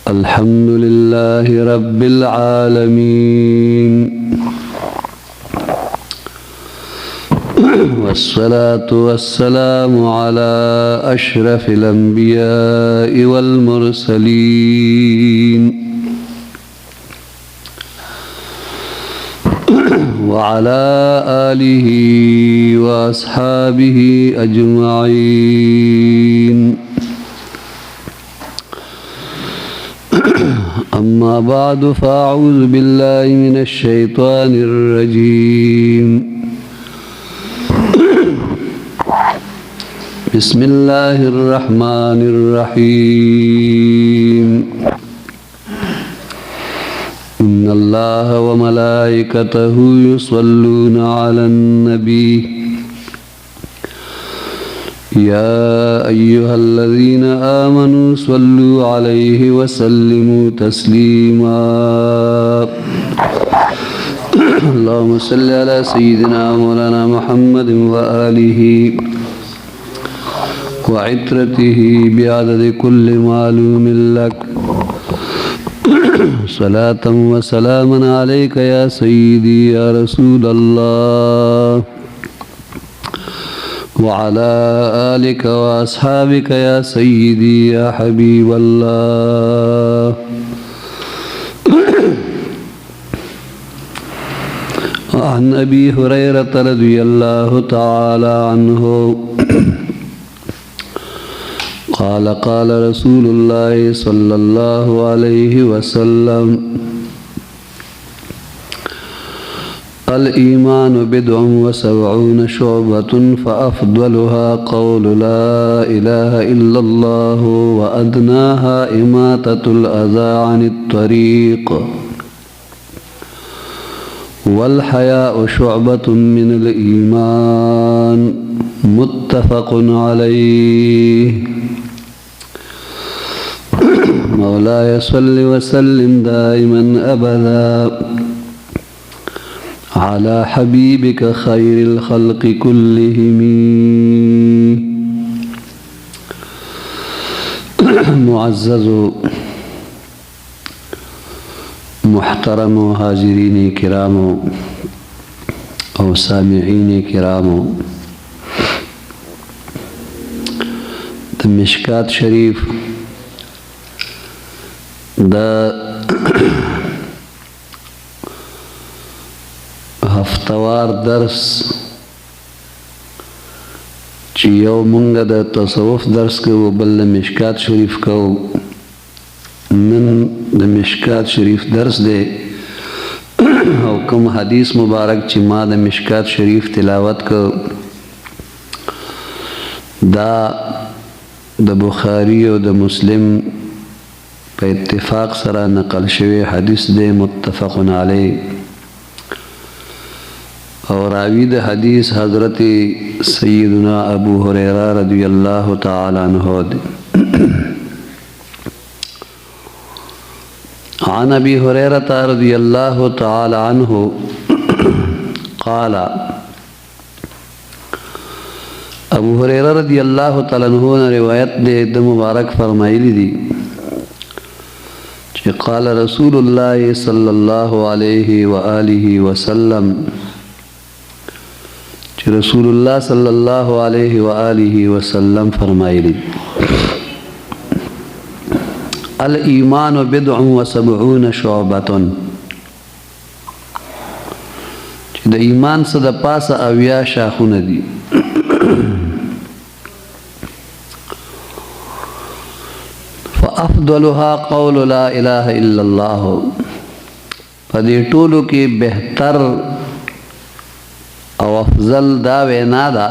الحمد لله رب العالمين والصلاة والسلام على أشرف الأنبياء والمرسلين وعلى آله وأصحابه أجمعين أما بعد فأعوذ بالله من الشيطان الرجيم بسم الله الرحمن الرحيم إن الله وملائكته يصلون على النبي يا أيها الذين آمنوا صلوا عليه وسلموا تسليما اللهم صل على سيدنا مولانا محمد وآله وعترته بعدد كل معلوم لك صلاة وسلاما عليك يا سيدي يا رسول الله وعلى آلك وأصحابك يا سيدي يا حبيب الله عن أبي هريرة رضي الله تعالى عنه قال قال رسول الله صلى الله عليه وسلم الإيمان بضع وسبعون شعبة فأفضلها قول لا إله إلا الله وأدناها إماتة الأذى عن الطريق والحياء شعبة من الإيمان متفق عليه مولاي صل وسلم دائما أبدا على حبيبك خير الخلق كلهم معزز محترم حاضرین کرام او سامعین کرام د مشکات شریف د هفتوار درس چې یو مونږ د تصوف درس کوو بل د مشکات شریف کوو نن د مشکات شریف درس دی او کوم حدیث مبارک چې ما د مشکات شریف تلاوت کو دا د بخاری او د مسلم په اتفاق سره نقل شوی حدیث دی متفق علیه اور راوی د حدیث حضرت سیدنا ابو هریرہ رضی اللہ تعالی عنہ عن ابی هریرہ رضی اللہ تعالی عنہ قال ابو هریرہ رضی اللہ تعالی عنہ نے روایت دے د مبارک فرمائلی دی کہ قال رسول اللہ صلی اللہ علیہ وآلہ وسلم رسول اللہ صلی اللہ علیہ وآلہ وسلم فرمائلی الایمان بضع وسبعون شعبة د ایمان څخه د پاسه اویا شاخونه دي فافضلها قول لا اله الا الله په دې ټولو کې بهتر او افضل دا وینا دا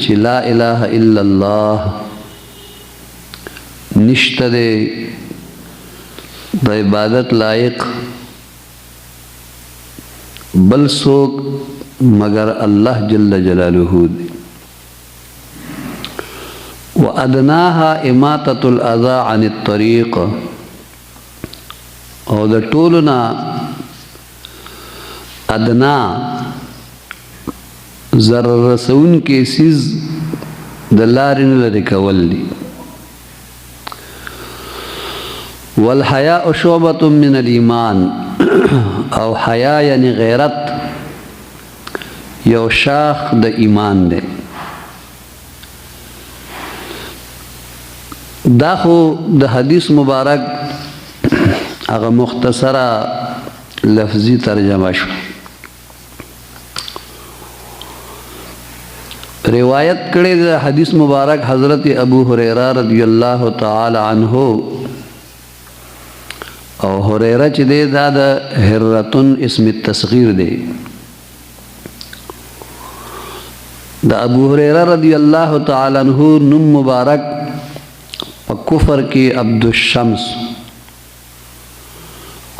چې لا اله الا الله نشته دے د عبادت لائق بل سوک مگر اللہ جل جلالہ دی وادناها اماتة الاذى عن الطريق او د ټولنا ادنا ضرر رسون کې سیز د لارې نه لري کول دي والحیاء شعبة من الایمان او حیا یعنی غیرت یو شاخ د ایمان دی. دا خو د حدیث مبارک هغه مختصره لفظی ترجمه شو. روایت کړي د حدیث مبارک حضرت ابو هريره رضی الله تعالی عنہ، او هريره چې دی دا د هرتن اسم التصغیر دی. د ابو هريره رضی الله تعالی عنہ نوم مبارک په کفر کې عبد الشمس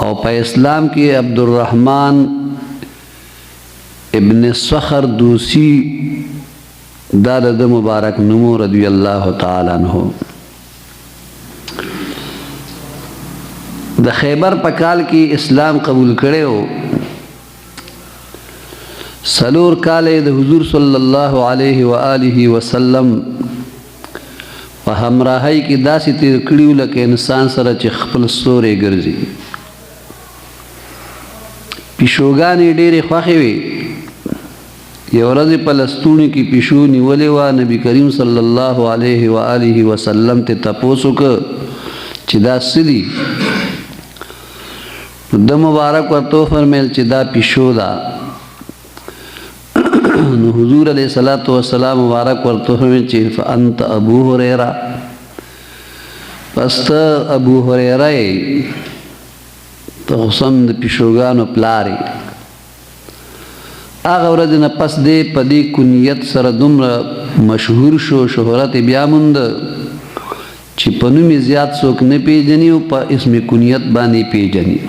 او په اسلام کې عبد الرحمن ابن صخر دوسی دا د مبارک نوم رضی الله تعالی عنہ. د خیبر په کال کې اسلام قبول کړو. سلور کال د حضور صلی الله علیه و آله وسلم په همراهی کې داسې تیر کړیو لکه انسان سره چې خپل سورې ګرځي. پیشوګانې ډېرې خوښې وې. یو ورځ په لستوڼي کې پیشو نیولې وه. نبی کریم صلی الله علیه و آله وسلم ته تپوس وکړ چې دا څه دي؟ د مبارک ورته وفرمیل چې دا پیشو ده. نو حضور علیہ الصلوۃ والسلام مبارک ورته وویل چې فانت ابو هريره، پس ته ابو هريره یې، ته خصم د پیشوګانو پلار یې. هغه ورځ نه پس دی په دې کنیت سره دومره مشهور شو، شهرت بیا موند چې په نوم یې زیات څوک نه پیژني او په اسم کنیت باندې پیژني.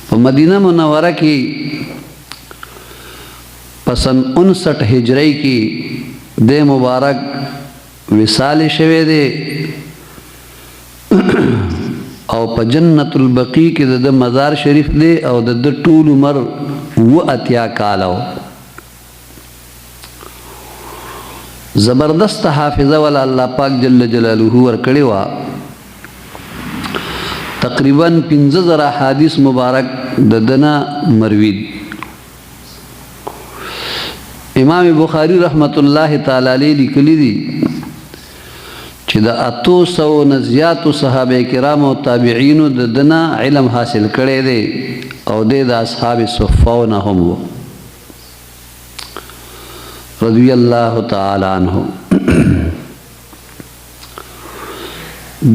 په مدینه منوره کې پسن 59 ہجری کی دے مبارک وصال شوے دے، او پا جنت البقی کی دا مزار شریف دے، او دا طول عمر و اتیا کالاو. زبردست حافظہ والا اللہ پاک جل جلالہ ورکڑی وا. تقریباً 15,000 حدیث مبارک ددنا مروید. امام بخاری رحمت اللہ تعالی علیہ لیکلی دی چې د 800 نه زیاتو صحابه کرام او تابعین د دنا علم حاصل کړي دي، او د اصحاب صفه نه هم رضی الله تعالی عنہ.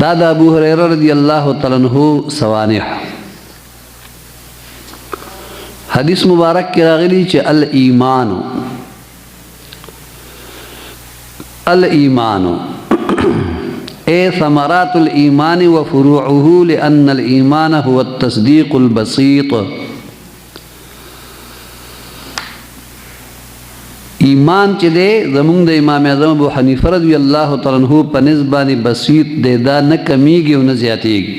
دا د ابو هريره رضی الله تعالی عنہ سوانح حدیث مبارک کې راغلی چې الایمان الایمان اے ثمرات الایمان وفروعه لأن الایمان هو التصدیق البسیط. ایمان چې دی زمونږ د امام اعظم ابو حنیفه رضی الله تعالی عنہ په نسبت بسیط دی، دا نه کمیږي او نه زیاتیږي.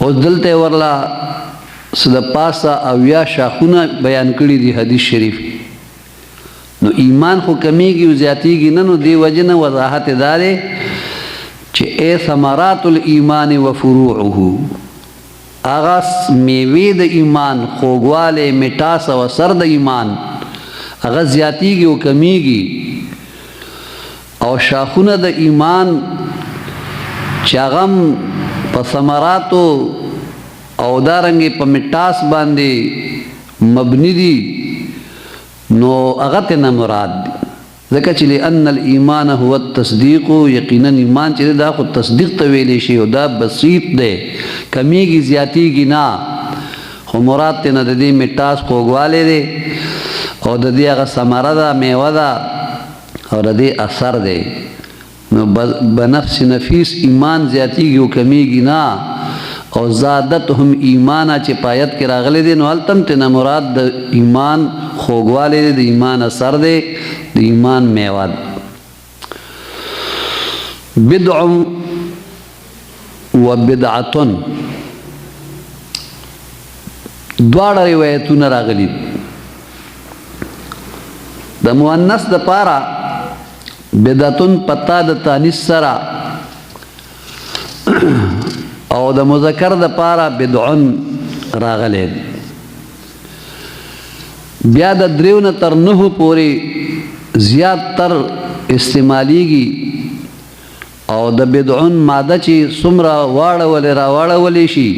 او دلته ورلا صد پاسا او یا شاخونه بیان کړي دي حدیث شریف. نو ایمان خو کمیږي او زیاتیږي نه، نو دی وجنه وضاحت داره چې اے ثمرات الایمان وفروعه، آغاز میوه د ایمان، خوږواله، مټاس او سر د ایمان هغه زیاتیږي او کمیږي. او شاخونه د ایمان چې هغه په ثمراتو او دارنګ په مټاس باندې مبني دي، نو هغه نه مراد دي. ځکه چې لأن الایمان هو التصدیق، یقینا ایمان چې دا خو تصدیق ته ویلی شي او دا بسیط دی، کمیږي زیاتیږي نه، خو مراد ته نه د دې مټاس خوږوالی دی او د دې هغه ثمره ده، میوه ده او د دې اثر دی. نو بنفس نفیس ایمان زیاتیږي او کمیږي نه. او زادتهم ایمانا چې پایت کې راغلی دی، نو هلته هم ترنه مراد د ایمان خوږوالی دی، د ایمان اثر دی، د ایمان میوه ده. بدع و بدعتن دواړه روایتونه راغلي. د مؤنث د پاره بدعتن پتا د تانیث سره او د مذکر د پاره بدعن راغلی بیا د دریو نه تر نهو پورې زیات تر استعمالیږي او د بدعن ماده چې څومره واړولې راواړولی شي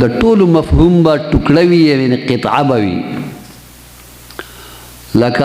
د ټولو مفهوم به ټوکړه وي یعنې قطعه به وي لکه